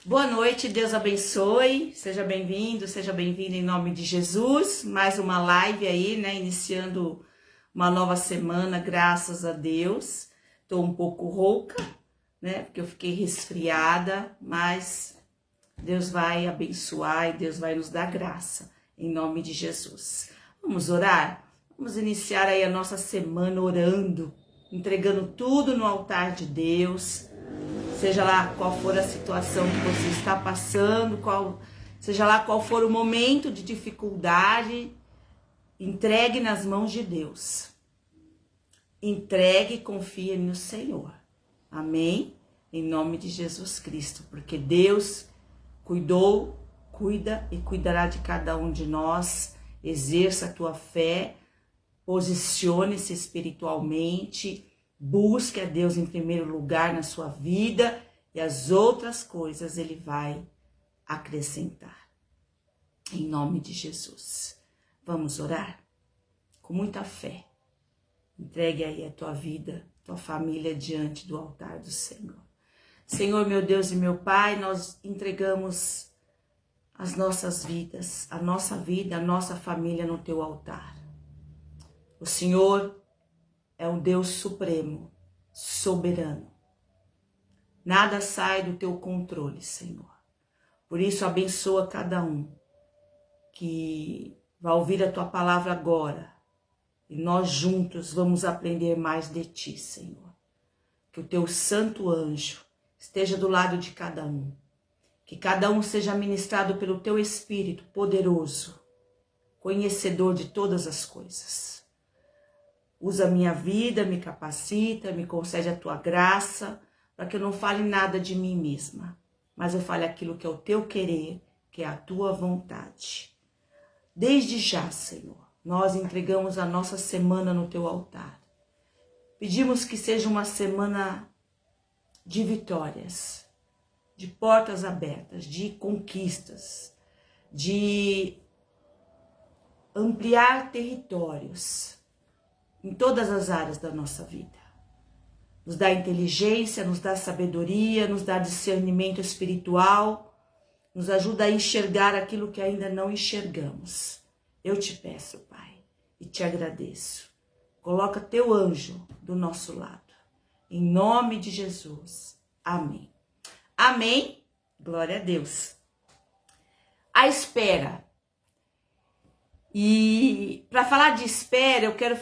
Boa noite, Deus abençoe, seja bem-vindo, seja bem-vinda em nome de Jesus. Mais uma live aí, né, iniciando uma nova semana, graças a Deus. Tô um pouco rouca, né, porque eu fiquei resfriada, mas Deus vai abençoar e Deus vai nos dar graça, em nome de Jesus. Vamos orar? Vamos iniciar aí a nossa semana orando, entregando tudo no altar de Deus. Seja lá qual for a situação que você está passando, seja lá qual for o momento de dificuldade, entregue nas mãos de Deus. Entregue e confie no Senhor. Amém? Em nome de Jesus Cristo, porque Deus cuidou, cuida e cuidará de cada um de nós. Exerça a tua fé, posicione-se espiritualmente, busque a Deus em primeiro lugar na sua vida e as outras coisas Ele vai acrescentar. Em nome de Jesus. Vamos orar? Com muita fé. Entregue aí a tua vida, tua família diante do altar do Senhor. Senhor, meu Deus e meu Pai, nós entregamos as nossas vidas, a nossa vida, a nossa família no teu altar. O Senhor é um Deus supremo, soberano. Nada sai do teu controle, Senhor. Por isso, abençoa cada um que vai ouvir a tua palavra agora. E nós juntos vamos aprender mais de ti, Senhor. Que o teu santo anjo esteja do lado de cada um. Que cada um seja ministrado pelo teu Espírito poderoso, conhecedor de todas as coisas. Usa a minha vida, me capacita, me concede a tua graça, para que eu não fale nada de mim mesma, mas eu fale aquilo que é o teu querer, que é a tua vontade. Desde já, Senhor, nós entregamos a nossa semana no teu altar. Pedimos que seja uma semana de vitórias, de portas abertas, de conquistas, de ampliar territórios, em todas as áreas da nossa vida. Nos dá inteligência, nos dá sabedoria, nos dá discernimento espiritual, nos ajuda a enxergar aquilo que ainda não enxergamos. Eu te peço, Pai, e te agradeço. Coloca teu anjo do nosso lado. Em nome de Jesus. Amém. Amém. Glória a Deus. A espera. E para falar de espera, eu quero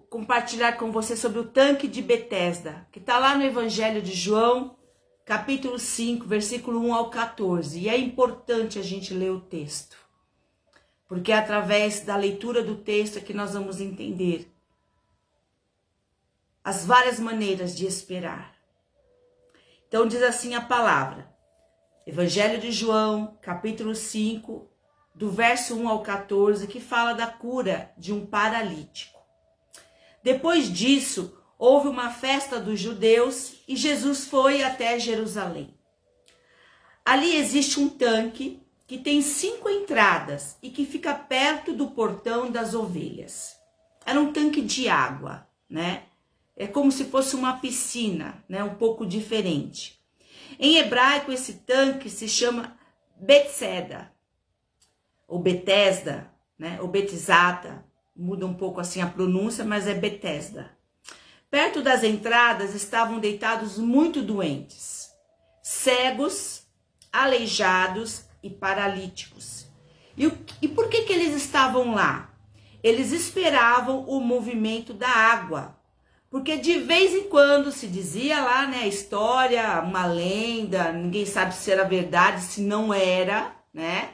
compartilhar com você sobre o tanque de Betesda, que está lá no Evangelho de João, capítulo 5, versículo 1 ao 14. E é importante a gente ler o texto, porque é através da leitura do texto que nós vamos entender as várias maneiras de esperar. Então diz assim a palavra, Evangelho de João, capítulo 5, do verso 1 ao 14, que fala da cura de um paralítico. Depois disso, houve uma festa dos judeus e Jesus foi até Jerusalém. Ali existe um tanque que tem 5 entradas e que fica perto do portão das ovelhas. Era um tanque de água, né? É como se fosse uma piscina, né? Um pouco diferente. Em hebraico, esse tanque se chama Betseda, ou Betesda, né? Ou Betesata, muda um pouco assim a pronúncia, mas é Betesda. Perto das entradas estavam deitados muito doentes, cegos, aleijados e paralíticos. E por que eles estavam lá? Eles esperavam o movimento da água, porque de vez em quando se dizia lá, né, a história, uma lenda, ninguém sabe se era verdade, se não era, né?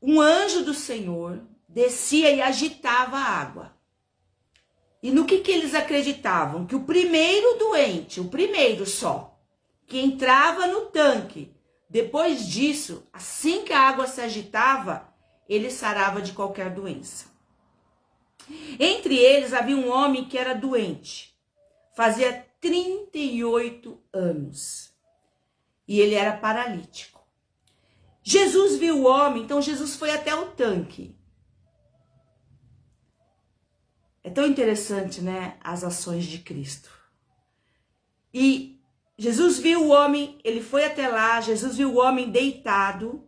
Um anjo do Senhor descia e agitava a água. E no que eles acreditavam? Que o primeiro doente, o primeiro só, que entrava no tanque, depois disso, assim que a água se agitava, ele sarava de qualquer doença. Entre eles havia um homem que era doente. Fazia 38 anos. E ele era paralítico. Jesus viu o homem, então Jesus foi até o tanque. É tão interessante, né, as ações de Cristo. E Jesus viu o homem, ele foi até lá, Jesus viu o homem deitado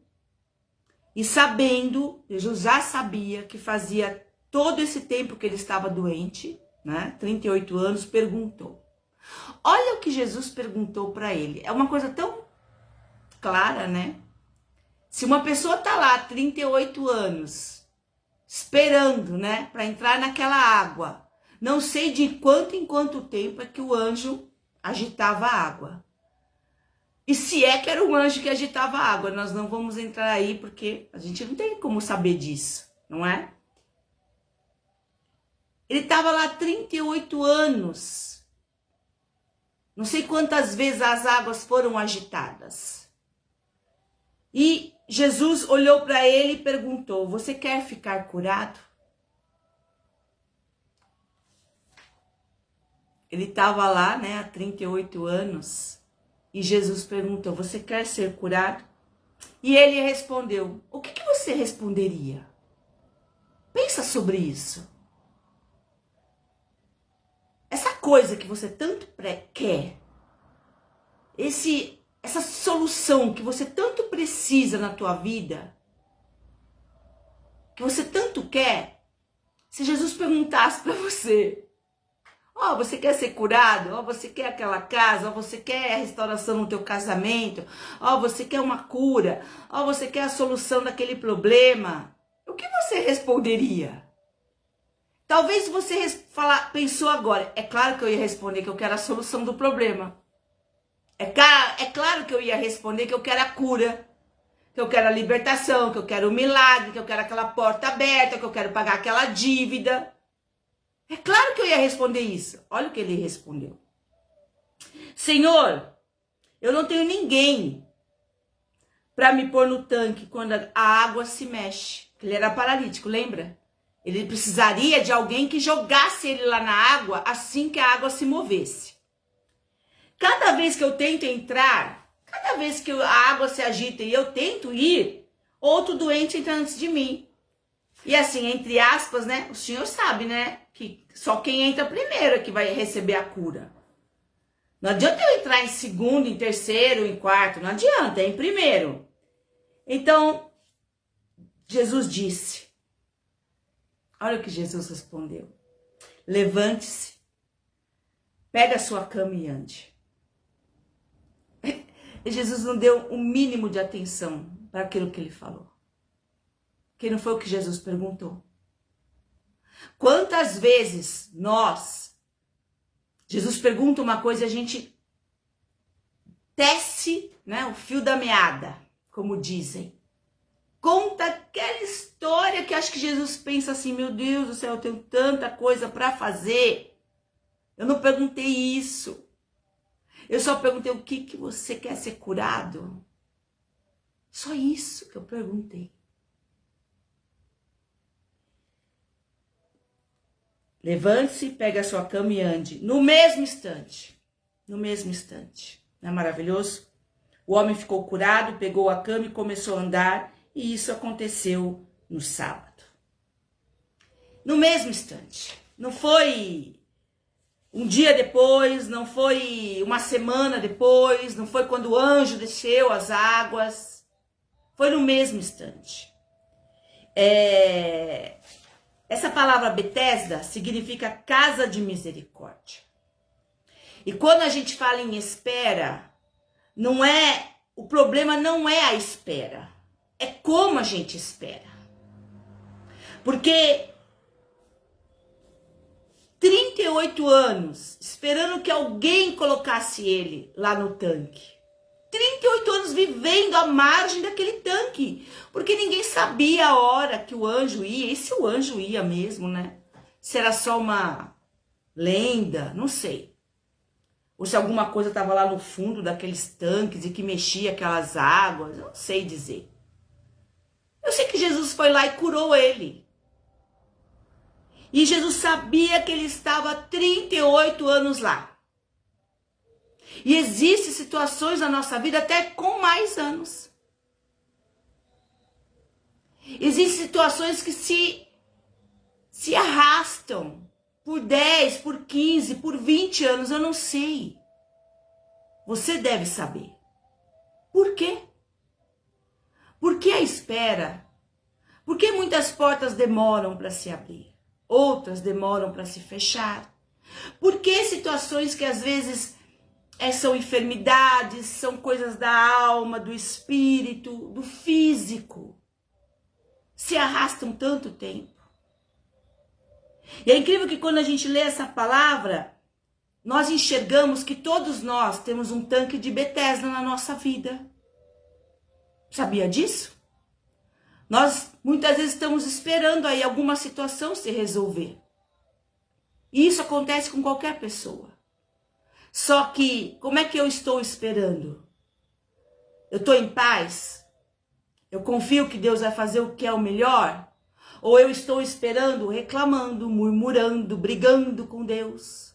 e sabendo, Jesus já sabia que fazia todo esse tempo que ele estava doente, né? 38 anos, perguntou. Olha o que Jesus perguntou para ele. É uma coisa tão clara, né? Se uma pessoa tá lá 38 anos esperando, né, para entrar naquela água, não sei de quanto em quanto tempo é que o anjo agitava a água. E se é que era um anjo que agitava a água, nós não vamos entrar aí porque a gente não tem como saber disso, não é? Ele estava lá 38 anos. Não sei quantas vezes as águas foram agitadas. E Jesus olhou para ele e perguntou: você quer ficar curado? Ele estava lá, né, há 38 anos. E Jesus perguntou: você quer ser curado? E ele respondeu: o que você responderia? Pensa sobre isso. Essa coisa que você tanto quer, essa solução que você tanto precisa na tua vida, que você tanto quer, se Jesus perguntasse para você: ó, você quer ser curado? Ó, você quer aquela casa? Ó, você quer a restauração no teu casamento? Ó, você quer uma cura? Ó, você quer a solução daquele problema? O que você responderia? Talvez você pensou agora: é claro que eu ia responder que eu quero a solução do problema. É claro que eu ia responder que eu quero a cura, que eu quero a libertação, que eu quero o milagre, que eu quero aquela porta aberta, que eu quero pagar aquela dívida. É claro que eu ia responder isso. Olha o que ele respondeu: Senhor, eu não tenho ninguém para me pôr no tanque quando a água se mexe. Ele era paralítico, lembra? Ele precisaria de alguém que jogasse ele lá na água assim que a água se movesse. Cada vez que eu tento entrar, cada vez que a água se agita e eu tento ir, outro doente entra antes de mim. E assim, entre aspas, né? O senhor sabe, né? Que só quem entra primeiro é que vai receber a cura. Não adianta eu entrar em segundo, em terceiro, em quarto. Não adianta, é em primeiro. Então, Jesus disse. Olha o que Jesus respondeu: levante-se, pega a sua cama e ande. E Jesus não deu o mínimo de atenção para aquilo que ele falou. Que não foi o que Jesus perguntou. Quantas vezes Jesus pergunta uma coisa e a gente tece, né, o fio da meada, como dizem. Conta aquela história que acho que Jesus pensa assim: meu Deus do céu, eu tenho tanta coisa para fazer. Eu não perguntei isso. Eu só perguntei: o que você quer ser curado? Só isso que eu perguntei. Levante-se, pegue a sua cama e ande. No mesmo instante. No mesmo instante. Não é maravilhoso? O homem ficou curado, pegou a cama e começou a andar. E isso aconteceu no sábado. No mesmo instante. Não foi um dia depois, não foi uma semana depois, não foi quando o anjo desceu as águas. Foi no mesmo instante. Essa palavra Betesda significa casa de misericórdia. E quando a gente fala em espera, o problema não é a espera. É como a gente espera. Porque 38 anos esperando que alguém colocasse ele lá no tanque. 38 anos vivendo à margem daquele tanque. Porque ninguém sabia a hora que o anjo ia. E se o anjo ia mesmo, né? Se era só uma lenda, não sei. Ou se alguma coisa estava lá no fundo daqueles tanques e que mexia aquelas águas. Eu não sei dizer. Eu sei que Jesus foi lá e curou ele. E Jesus sabia que ele estava há 38 anos lá. E existem situações na nossa vida até com mais anos. Existem situações que se arrastam por 10, por 15, por 20 anos, eu não sei. Você deve saber. Por quê? Por que a espera? Por que muitas portas demoram para se abrir? Outras demoram para se fechar? Por que situações que às vezes são enfermidades, são coisas da alma, do espírito, do físico, se arrastam tanto tempo? E é incrível que quando a gente lê essa palavra, nós enxergamos que todos nós temos um tanque de Betesda na nossa vida. Sabia disso? Nós muitas vezes estamos esperando aí alguma situação se resolver. E isso acontece com qualquer pessoa. Só que, como é que eu estou esperando? Eu estou em paz? Eu confio que Deus vai fazer o que é o melhor? Ou eu estou esperando, reclamando, murmurando, brigando com Deus?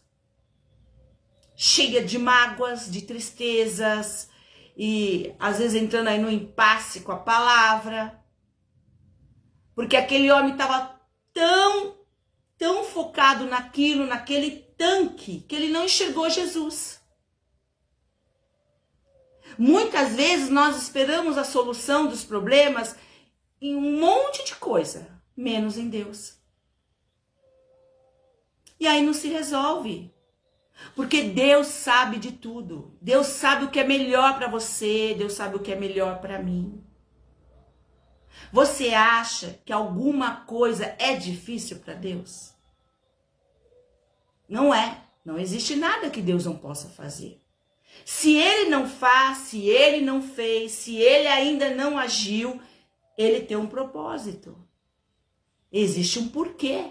Cheia de mágoas, de tristezas, e às vezes entrando aí no impasse com a palavra. Porque aquele homem estava tão focado naquilo, naquele tanque, que ele não enxergou Jesus. Muitas vezes nós esperamos a solução dos problemas em um monte de coisa, menos em Deus. E aí não se resolve. Porque Deus sabe de tudo. Deus sabe o que é melhor para você, Deus sabe o que é melhor para mim. Você acha que alguma coisa é difícil para Deus? Não é. Não existe nada que Deus não possa fazer. Se Ele não faz, se Ele não fez, se Ele ainda não agiu, Ele tem um propósito. Existe um porquê.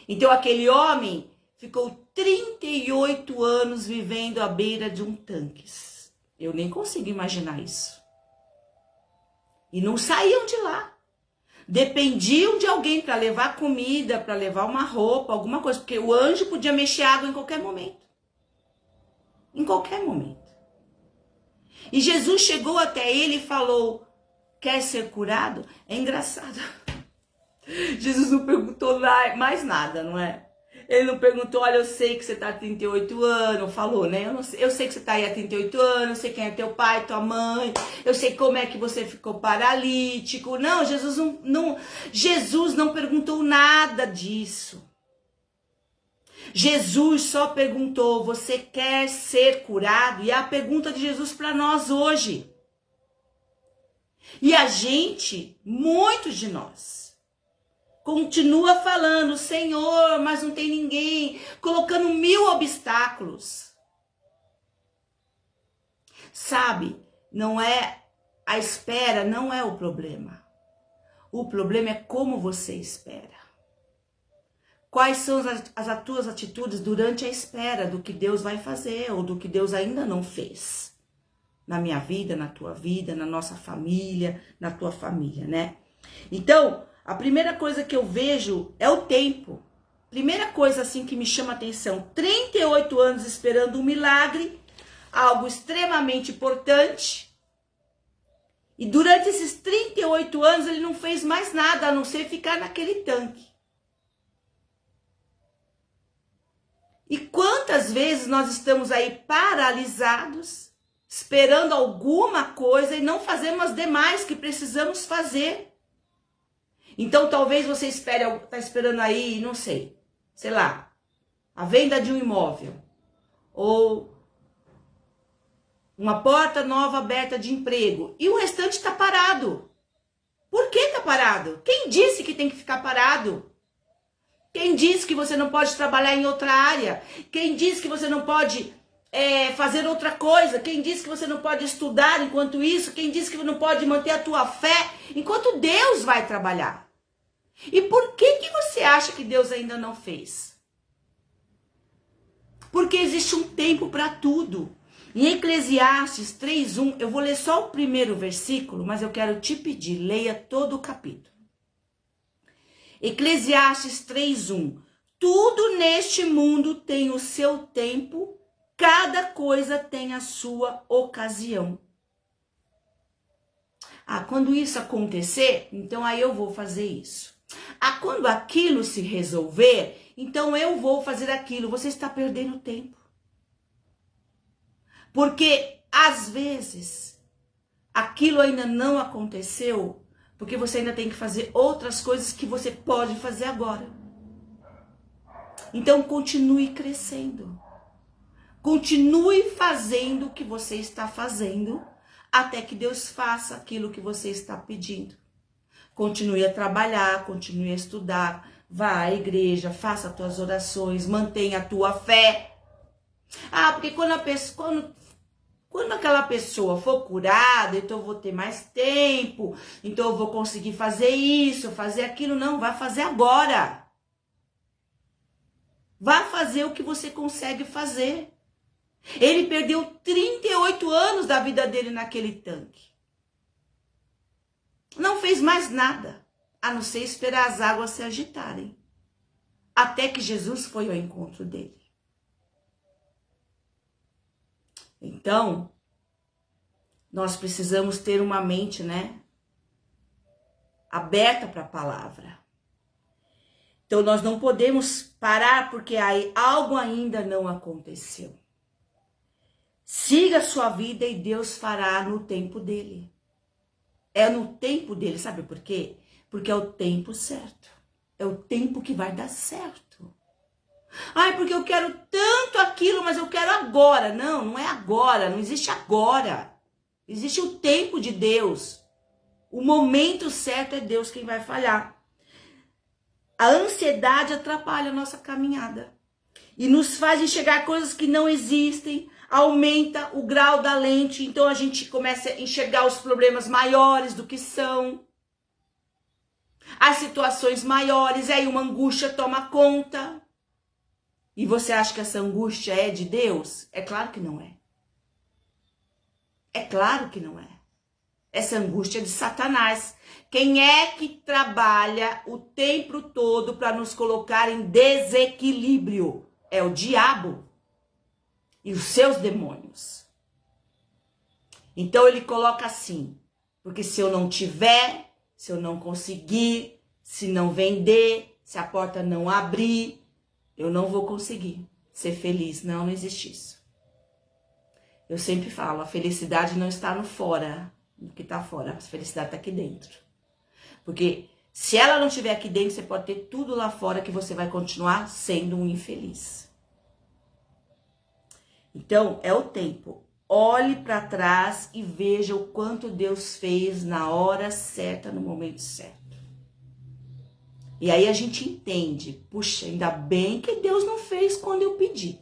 Então aquele homem ficou 38 anos vivendo à beira de um tanque. Eu nem consigo imaginar isso. E não saíam de lá. Dependiam de alguém para levar comida, para levar uma roupa, alguma coisa. Porque o anjo podia mexer água em qualquer momento. Em qualquer momento. E Jesus chegou até ele e falou, quer ser curado? É engraçado. Jesus não perguntou mais nada, não é? Ele não perguntou, olha, eu sei que você está há 38 anos, falou, né? Eu sei que você está aí há 38 anos, eu sei quem é teu pai, tua mãe, eu sei como é que você ficou paralítico. Não, Jesus não perguntou nada disso. Jesus só perguntou, você quer ser curado? E é a pergunta de Jesus para nós hoje. E a gente, muitos de nós, continua falando, Senhor, mas não tem ninguém, colocando 1000 obstáculos. Sabe, não é a espera, não é o problema. O problema é como você espera. Quais são as tuas atitudes durante a espera do que Deus vai fazer ou do que Deus ainda não fez? Na minha vida, na tua vida, na nossa família, na tua família, né? Então, a primeira coisa que eu vejo é o tempo. Primeira coisa assim que me chama a atenção, 38 anos esperando um milagre, algo extremamente importante. E durante esses 38 anos ele não fez mais nada, a não ser ficar naquele tanque. E quantas vezes nós estamos aí paralisados, esperando alguma coisa e não fazemos as demais que precisamos fazer. Então talvez você está esperando aí, não sei lá, a venda de um imóvel. Ou uma porta nova aberta de emprego. E o restante está parado. Por que está parado? Quem disse que tem que ficar parado? Quem disse que você não pode trabalhar em outra área? Quem disse que você não pode fazer outra coisa? Quem disse que você não pode estudar enquanto isso? Quem disse que você não pode manter a tua fé enquanto Deus vai trabalhar? E por que você acha que Deus ainda não fez? Porque existe um tempo para tudo. Em Eclesiastes 3:1, eu vou ler só o primeiro versículo, mas eu quero te pedir, leia todo o capítulo. Eclesiastes 3:1. Tudo neste mundo tem o seu tempo, cada coisa tem a sua ocasião. Quando isso acontecer, então aí eu vou fazer isso. Quando aquilo se resolver, então eu vou fazer aquilo. Você está perdendo tempo. Porque, às vezes, aquilo ainda não aconteceu, porque você ainda tem que fazer outras coisas que você pode fazer agora. Então, continue crescendo. Continue fazendo o que você está fazendo, até que Deus faça aquilo que você está pedindo. Continue a trabalhar, continue a estudar, vá à igreja, faça as tuas orações, mantenha a tua fé. Porque quando aquela pessoa for curada, então eu vou ter mais tempo, então eu vou conseguir fazer isso, fazer aquilo. Não, vai fazer agora. Vá fazer o que você consegue fazer. Ele perdeu 38 anos da vida dele naquele tanque. Não fez mais nada, a não ser esperar as águas se agitarem. Até que Jesus foi ao encontro dele. Então, nós precisamos ter uma mente, aberta para a palavra. Então, nós não podemos parar porque aí algo ainda não aconteceu. Siga a sua vida e Deus fará no tempo dele. É no tempo dele, sabe por quê? Porque é o tempo certo. É o tempo que vai dar certo. Porque eu quero tanto aquilo, mas eu quero agora. Não, não é agora, não existe agora. Existe o tempo de Deus. O momento certo é Deus quem vai falhar. A ansiedade atrapalha a nossa caminhada. E nos faz enxergar coisas que não existem. Aumenta o grau da lente, então a gente começa a enxergar os problemas maiores do que são. As situações maiores, aí uma angústia toma conta. E você acha que essa angústia é de Deus? É claro que não é. É claro que não é. Essa angústia é de Satanás. Quem é que trabalha o tempo todo para nos colocar em desequilíbrio? É o diabo e os seus demônios. Então ele coloca assim, porque se eu não tiver, se eu não conseguir, se não vender, se a porta não abrir, eu não vou conseguir ser feliz. Não, não existe isso. Eu sempre falo, a felicidade não está no fora, no que está fora, a felicidade está aqui dentro. Porque se ela não estiver aqui dentro, você pode ter tudo lá fora que você vai continuar sendo um infeliz. Então, é o tempo. Olhe para trás e veja o quanto Deus fez na hora certa, no momento certo. E aí a gente entende, puxa, ainda bem que Deus não fez quando eu pedi.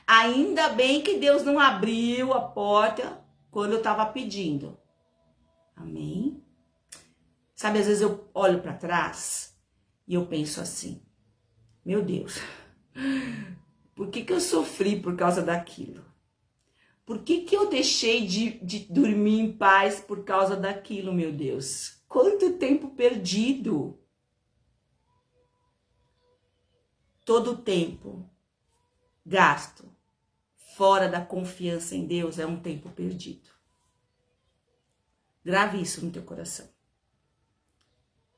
Ainda bem que Deus não abriu a porta quando eu estava pedindo. Amém? Sabe, às vezes eu olho para trás e eu penso assim, meu Deus, por que eu sofri por causa daquilo? Por que eu deixei de dormir em paz por causa daquilo, meu Deus? Quanto tempo perdido! Todo tempo gasto fora da confiança em Deus é um tempo perdido. Grave isso no teu coração.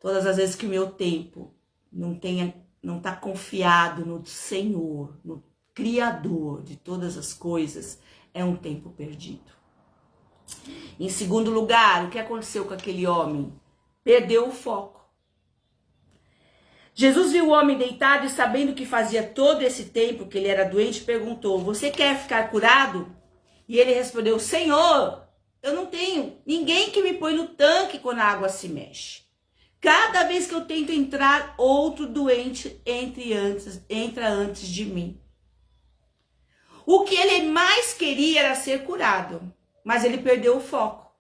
Todas as vezes que o meu tempo não está confiado no Senhor, no Criador de todas as coisas, é um tempo perdido. Em segundo lugar, o que aconteceu com aquele homem? Perdeu o foco. Jesus viu o homem deitado e, sabendo que fazia todo esse tempo que ele era doente, perguntou, você quer ficar curado? E ele respondeu, Senhor, eu não tenho ninguém que me põe no tanque quando a água se mexe. Cada vez que eu tento entrar, outro doente entra antes de mim. O que ele mais queria era ser curado, mas ele perdeu o foco.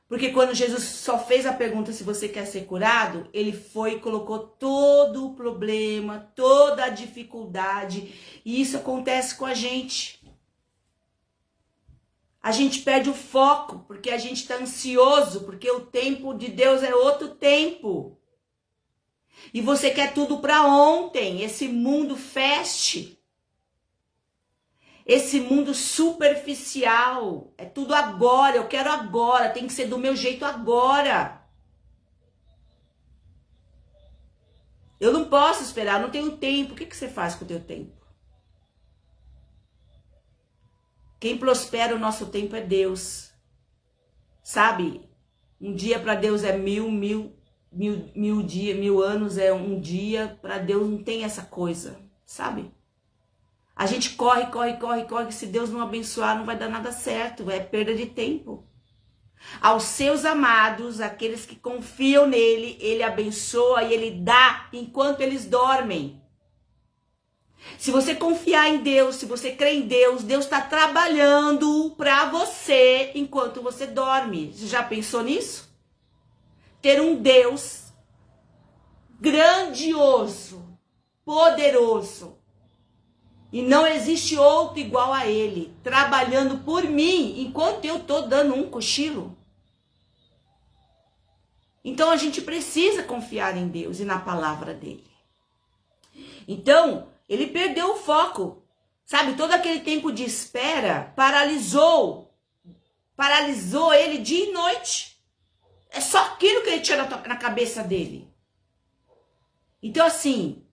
Porque quando Jesus só fez a pergunta se você quer ser curado, ele foi e colocou todo o problema, toda a dificuldade. E isso acontece com a gente. A gente perde o foco porque a gente está ansioso, porque o tempo de Deus é outro tempo. E você quer tudo para ontem, esse mundo fast. Esse mundo superficial, é tudo agora, eu quero agora, tem que ser do meu jeito agora. Eu não posso esperar, não tenho tempo. O que você faz com o teu tempo? Quem prospera o nosso tempo é Deus. Sabe? Um dia para Deus é mil dias, 1000 anos é um dia. Para Deus não tem essa coisa, sabe? A gente corre. Se Deus não abençoar, não vai dar nada certo. É perda de tempo. Aos seus amados, aqueles que confiam nele, ele abençoa e ele dá enquanto eles dormem. Se você confiar em Deus, se você crer em Deus, Deus está trabalhando para você enquanto você dorme. Você já pensou nisso? Ter um Deus grandioso, poderoso, e não existe outro igual a ele, trabalhando por mim, enquanto eu estou dando um cochilo. Então a gente precisa confiar em Deus e na palavra dele. Então, ele perdeu o foco. Sabe, todo aquele tempo de espera paralisou ele dia e noite. É só aquilo que ele tinha na cabeça dele. Então assim,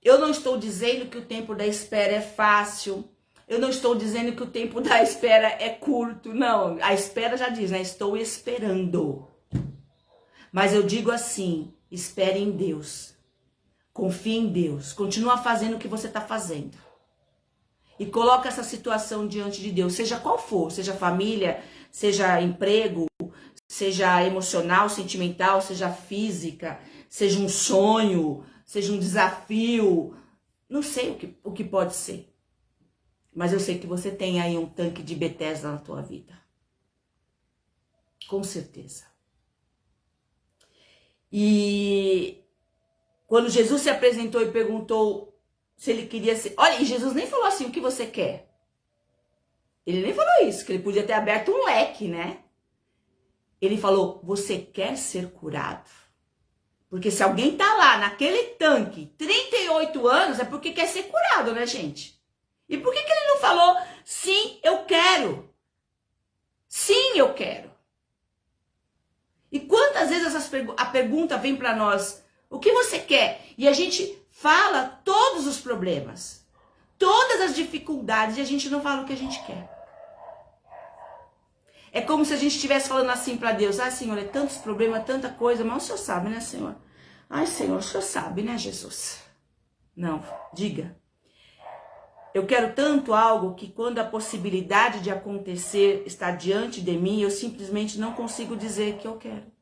eu não estou dizendo que o tempo da espera é fácil. Eu não estou dizendo que o tempo da espera é curto. Não, a espera já diz, né? Estou esperando. Mas eu digo assim, espere em Deus. Confie em Deus. Continua fazendo o que você está fazendo. E coloca essa situação diante de Deus, seja qual for. Seja família, seja emprego, seja emocional, sentimental, seja física, seja um sonho, seja um desafio, não sei o que pode ser. Mas eu sei que você tem aí um tanque de Betesda na tua vida. Com certeza. E quando Jesus se apresentou e perguntou se ele queria ser... Olha, e Jesus nem falou assim, o que você quer? Ele nem falou isso, que ele podia ter aberto um leque, né? Ele falou, você quer ser curado? Porque se alguém tá lá naquele tanque 38 anos, é porque quer ser curado, né, gente? E por que ele não falou, sim, eu quero? Sim, eu quero. E quantas vezes a pergunta vem para nós, o que você quer? E a gente fala todos os problemas, todas as dificuldades, e a gente não fala o que a gente quer. É como se a gente estivesse falando assim para Deus, ah, Senhor, é tantos problemas, tanta coisa, mas o Senhor sabe, né, Senhor? Ai, Senhor, o Senhor sabe, né, Jesus? Não, diga. Eu quero tanto algo que quando a possibilidade de acontecer está diante de mim, eu simplesmente não consigo dizer que eu quero.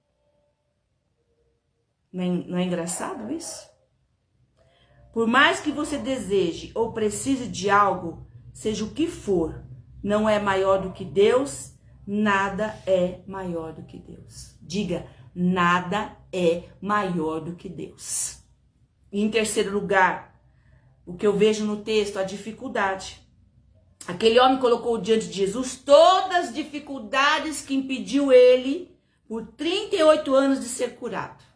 Não é engraçado isso? Por mais que você deseje ou precise de algo, seja o que for, não é maior do que Deus, nada é maior do que Deus. Diga, nada é maior do que Deus. E em terceiro lugar, o que eu vejo no texto, a dificuldade. Aquele homem colocou diante de Jesus todas as dificuldades que impediu ele, por 38 anos, de ser curado.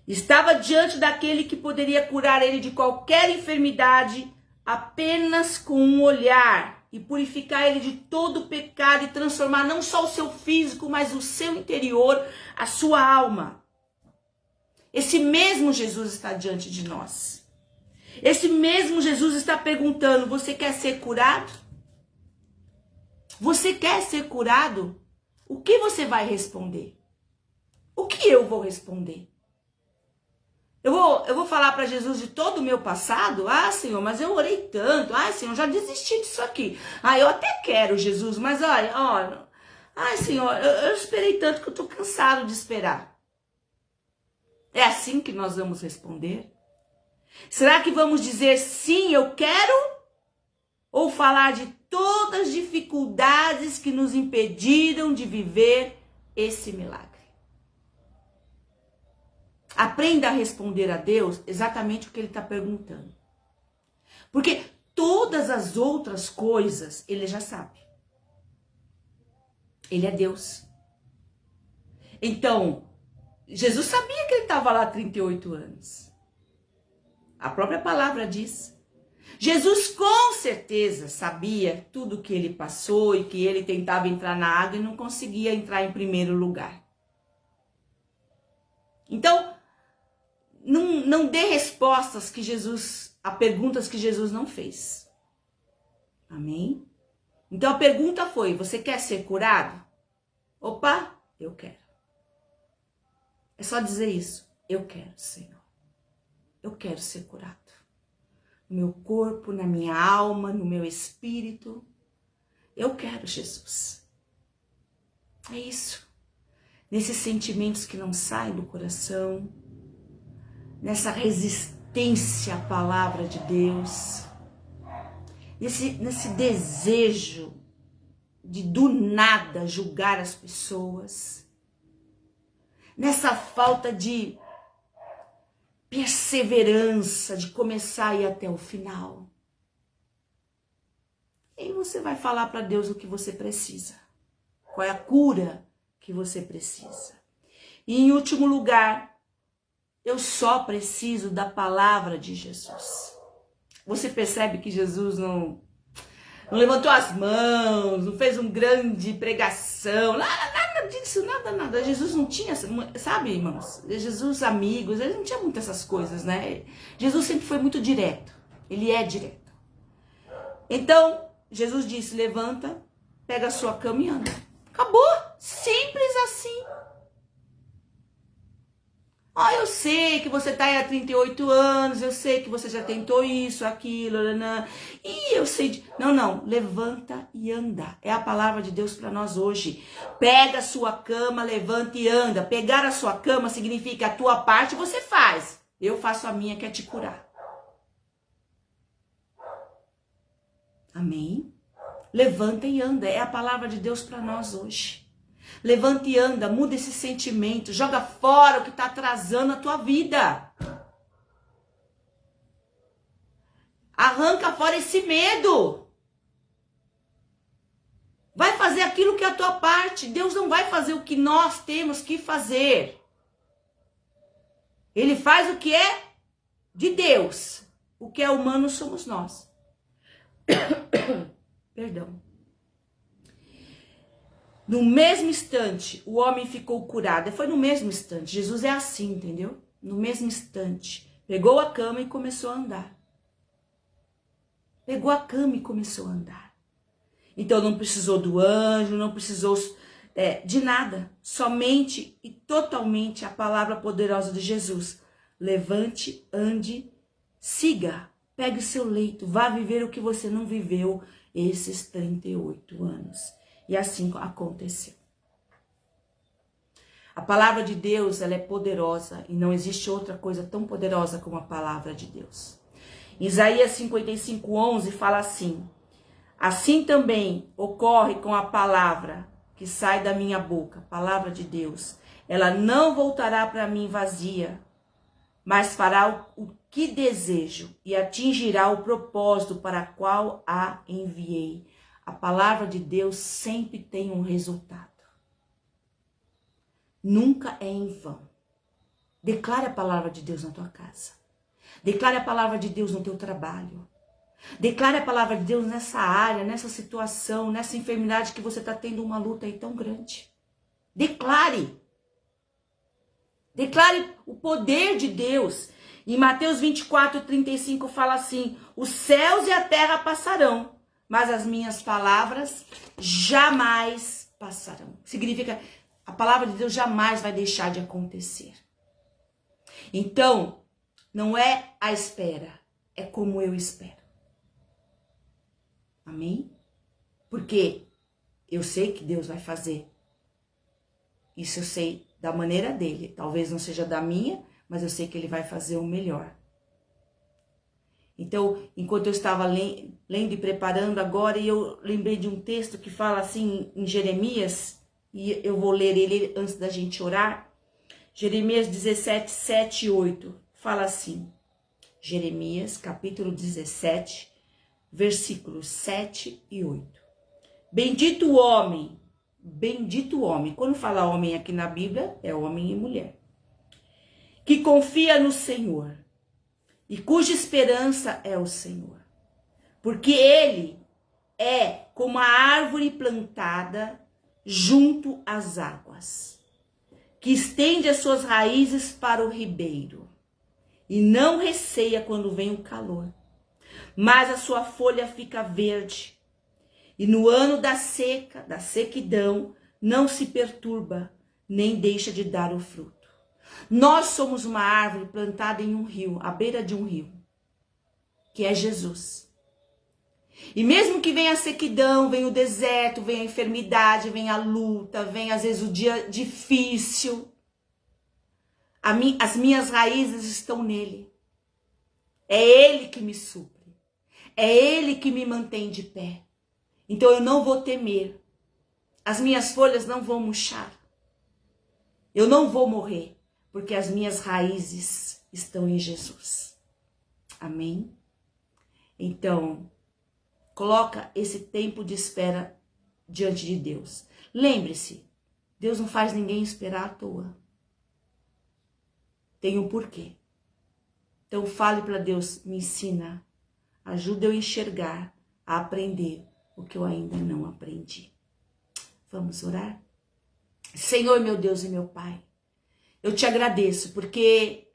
Estava diante daquele que poderia curar ele de qualquer enfermidade, apenas com um olhar, e purificar ele de todo o pecado e transformar não só o seu físico, mas o seu interior, a sua alma. Esse mesmo Jesus está diante de nós. Esse mesmo Jesus está perguntando, você quer ser curado? Você quer ser curado? O que você vai responder? O que eu vou responder? Eu vou falar para Jesus de todo o meu passado? Ah, Senhor, mas eu orei tanto. Ah, Senhor, já desisti disso aqui. Ah, eu até quero, Jesus, mas olha. Ai, Senhor, eu esperei tanto que eu estou cansado de esperar. É assim que nós vamos responder? Será que vamos dizer sim, eu quero? Ou falar de todas as dificuldades que nos impediram de viver esse milagre? Aprenda a responder a Deus exatamente o que ele está perguntando. Porque todas as outras coisas ele já sabe. Ele é Deus. Então, Jesus sabia que ele estava lá há 38 anos. A própria palavra diz. Jesus com certeza sabia tudo que ele passou e que ele tentava entrar na água e não conseguia entrar em primeiro lugar. Então, não dê respostas a perguntas que Jesus não fez. Amém? Então a pergunta foi, você quer ser curado? Opa, eu quero. É só dizer isso. Eu quero, Senhor. Eu quero ser curado. No meu corpo, na minha alma, no meu espírito. Eu quero, Jesus. É isso. Nesses sentimentos que não saem do coração. Nessa resistência à palavra de Deus. Nesse desejo de do nada julgar as pessoas. Nessa falta de perseverança, de começar a ir até o final. E aí você vai falar para Deus o que você precisa. Qual é a cura que você precisa. E em último lugar, eu só preciso da palavra de Jesus. Você percebe que Jesus não levantou as mãos, não fez uma grande pregação, nada disso, nada. Jesus não tinha, sabe, irmãos? Jesus, amigos, ele não tinha muitas essas coisas, né? Jesus sempre foi muito direto, ele é direto. Então, Jesus disse, levanta, pega a sua cama e anda. Acabou, simples assim. Eu sei que você tá aí há 38 anos, eu sei que você já tentou isso, aquilo, e eu sei Não, levanta e anda. É a palavra de Deus para nós hoje. Pega a sua cama, levanta e anda. Pegar a sua cama significa a tua parte você faz. Eu faço a minha, que é te curar. Amém? Levanta e anda. É a palavra de Deus para nós hoje. Levanta e anda, muda esse sentimento, joga fora o que está atrasando a tua vida. Arranca fora esse medo. Vai fazer aquilo que é a tua parte. Deus não vai fazer o que nós temos que fazer. Ele faz o que é de Deus. O que é humano somos nós. Perdão. No mesmo instante, o homem ficou curado. Foi no mesmo instante. Jesus é assim, entendeu? No mesmo instante. Pegou a cama e começou a andar. Pegou a cama e começou a andar. Então não precisou do anjo, não precisou de nada. Somente e totalmente a palavra poderosa de Jesus. Levante, ande, siga. Pegue o seu leito. Vá viver o que você não viveu esses 38 anos. E assim aconteceu. A palavra de Deus, ela é poderosa e não existe outra coisa tão poderosa como a palavra de Deus. Isaías 55:11 fala assim: assim também ocorre com a palavra que sai da minha boca, palavra de Deus. Ela não voltará para mim vazia, mas fará o que desejo e atingirá o propósito para o qual a enviei. A palavra de Deus sempre tem um resultado. Nunca é em vão. Declare a palavra de Deus na tua casa. Declare a palavra de Deus no teu trabalho. Declare a palavra de Deus nessa área, nessa situação, nessa enfermidade que você está tendo uma luta aí tão grande. Declare. Declare o poder de Deus. Em Mateus 24:35 fala assim: os céus e a terra passarão, mas as minhas palavras jamais passarão. Significa, a palavra de Deus jamais vai deixar de acontecer. Então, não é a espera, é como eu espero. Amém? Porque eu sei que Deus vai fazer. Isso eu sei da maneira dele. Talvez não seja da minha, mas eu sei que ele vai fazer o melhor. Então, enquanto eu estava lendo e preparando agora, eu lembrei de um texto que fala assim em Jeremias, e eu vou ler ele antes da gente orar. Jeremias 17, 7 e 8, fala assim. Jeremias, capítulo 17, versículos 7 e 8. Bendito o homem. Quando fala homem aqui na Bíblia, é homem e mulher. Que confia no Senhor e cuja esperança é o Senhor. Porque ele é como a árvore plantada junto às águas, que estende as suas raízes para o ribeiro e não receia quando vem o calor. Mas a sua folha fica verde E no ano da seca, da sequidão, não se perturba, nem deixa de dar o fruto. Nós somos uma árvore plantada em um rio, à beira de um rio, que é Jesus. E mesmo que venha a sequidão, venha o deserto, venha a enfermidade, venha a luta, venha às vezes o dia difícil, as minhas raízes estão nele. É ele que me supre. É ele que me mantém de pé. Então eu não vou temer. As minhas folhas não vão murchar. Eu não vou morrer, porque as minhas raízes estão em Jesus. Amém? Então, coloca esse tempo de espera diante de Deus. Lembre-se, Deus não faz ninguém esperar à toa. Tem um porquê. Então fale para Deus, me ensina, ajuda eu a enxergar, a aprender o que eu ainda não aprendi. Vamos orar? Senhor, meu Deus e meu Pai, eu te agradeço porque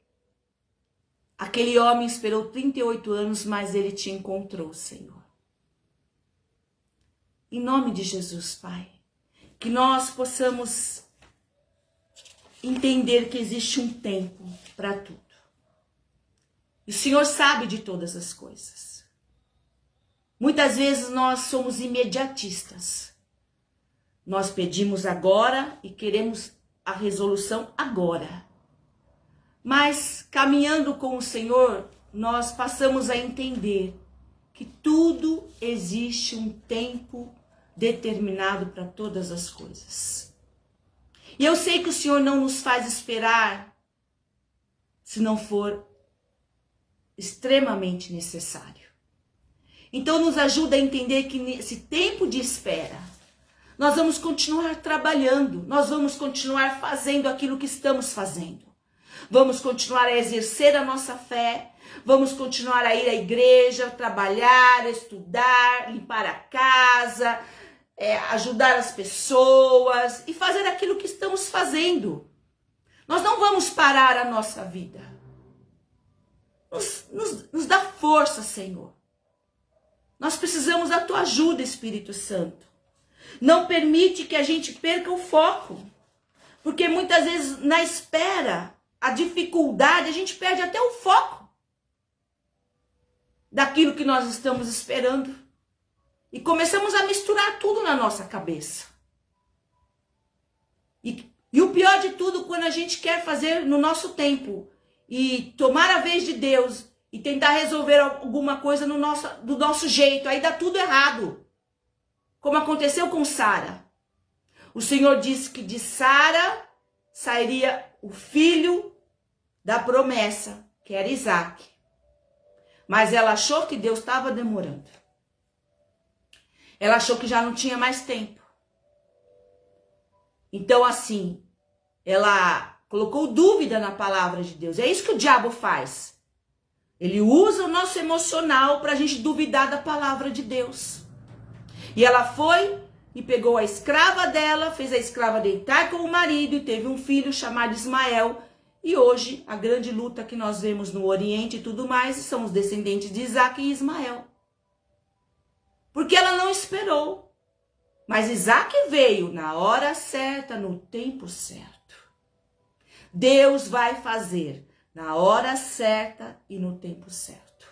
aquele homem esperou 38 anos, mas ele te encontrou, Senhor. Em nome de Jesus, Pai, que nós possamos entender que existe um tempo para tudo. E o Senhor sabe de todas as coisas. Muitas vezes nós somos imediatistas. Nós pedimos agora e queremos a resolução agora. Mas caminhando com o Senhor, nós passamos a entender que tudo existe um tempo determinado para todas as coisas. E eu sei que o Senhor não nos faz esperar se não for extremamente necessário. Então nos ajuda a entender que nesse tempo de espera, nós vamos continuar trabalhando, nós vamos continuar fazendo aquilo que estamos fazendo. Vamos continuar a exercer a nossa fé, vamos continuar a ir à igreja, trabalhar, estudar, limpar a casa, ajudar as pessoas e fazer aquilo que estamos fazendo. Nós não vamos parar a nossa vida. Nos dá força, Senhor. Nós precisamos da tua ajuda, Espírito Santo. Não permite que a gente perca o foco. Porque muitas vezes na espera, a dificuldade, a gente perde até o foco daquilo que nós estamos esperando. E começamos a misturar tudo na nossa cabeça. E o pior de tudo, quando a gente quer fazer no nosso tempo e tomar a vez de Deus e tentar resolver alguma coisa do nosso jeito, aí dá tudo errado. Como aconteceu com Sara. O Senhor disse que de Sara sairia o filho da promessa, que era Isaac. Mas ela achou que Deus estava demorando. Ela achou que já não tinha mais tempo. Então, assim, ela colocou dúvida na palavra de Deus. É isso que o diabo faz. Ele usa o nosso emocional para a gente duvidar da palavra de Deus. E ela foi e pegou a escrava dela, fez a escrava deitar com o marido e teve um filho chamado Ismael. E hoje, a grande luta que nós vemos no Oriente e tudo mais, são os descendentes de Isaac e Ismael. Porque ela não esperou. Mas Isaac veio na hora certa, no tempo certo. Deus vai fazer na hora certa e no tempo certo.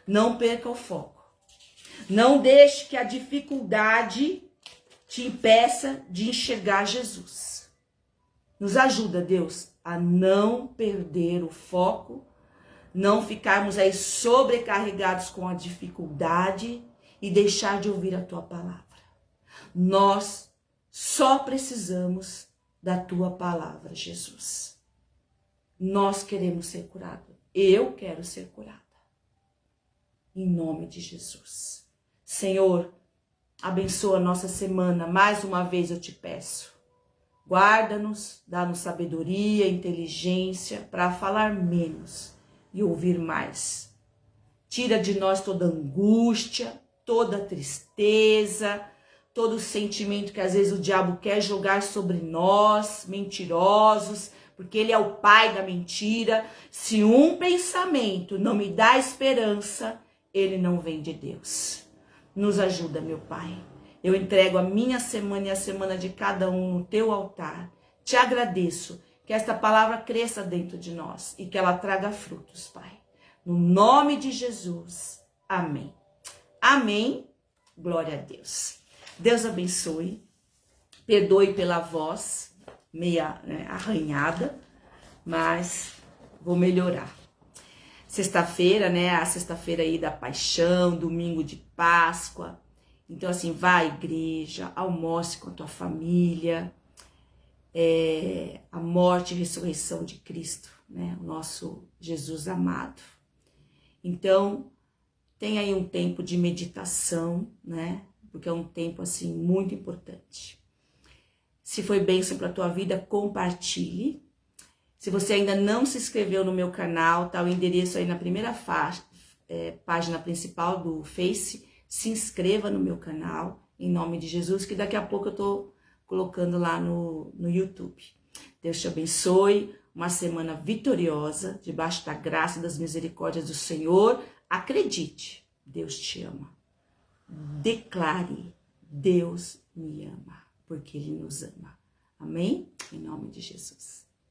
Não perca o foco. Não deixe que a dificuldade te impeça de enxergar Jesus. Nos ajuda, Deus, a não perder o foco, não ficarmos aí sobrecarregados com a dificuldade e deixar de ouvir a tua palavra. Nós só precisamos da tua palavra, Jesus. Nós queremos ser curados. Eu quero ser curada. Em nome de Jesus. Senhor, abençoa a nossa semana. Mais uma vez eu te peço. Guarda-nos, dá-nos sabedoria, inteligência para falar menos e ouvir mais. Tira de nós toda angústia, toda tristeza, todo sentimento que às vezes o diabo quer jogar sobre nós, mentirosos, porque ele é o pai da mentira. Se um pensamento não me dá esperança, ele não vem de Deus. Nos ajuda, meu Pai. Eu entrego a minha semana e a semana de cada um no teu altar. Te agradeço que esta palavra cresça dentro de nós e que ela traga frutos, Pai. No nome de Jesus. Amém. Amém. Glória a Deus. Deus abençoe. Perdoe pela voz meia arranhada, mas vou melhorar. Sexta-feira, a sexta-feira aí da paixão, domingo de Páscoa. Então, assim, vá à igreja, almoce com a tua família. A morte e ressurreição de Cristo, o nosso Jesus amado. Então, tem aí um tempo de meditação, porque é um tempo, assim, muito importante. Se foi bênção para a tua vida, compartilhe. Se você ainda não se inscreveu no meu canal, tá o endereço aí na primeira página principal do Face. Se inscreva no meu canal, em nome de Jesus, que daqui a pouco eu tô colocando lá no YouTube. Deus te abençoe, uma semana vitoriosa, debaixo da graça e das misericórdias do Senhor. Acredite, Deus te ama. Declare, Deus me ama, porque Ele nos ama. Amém? Em nome de Jesus.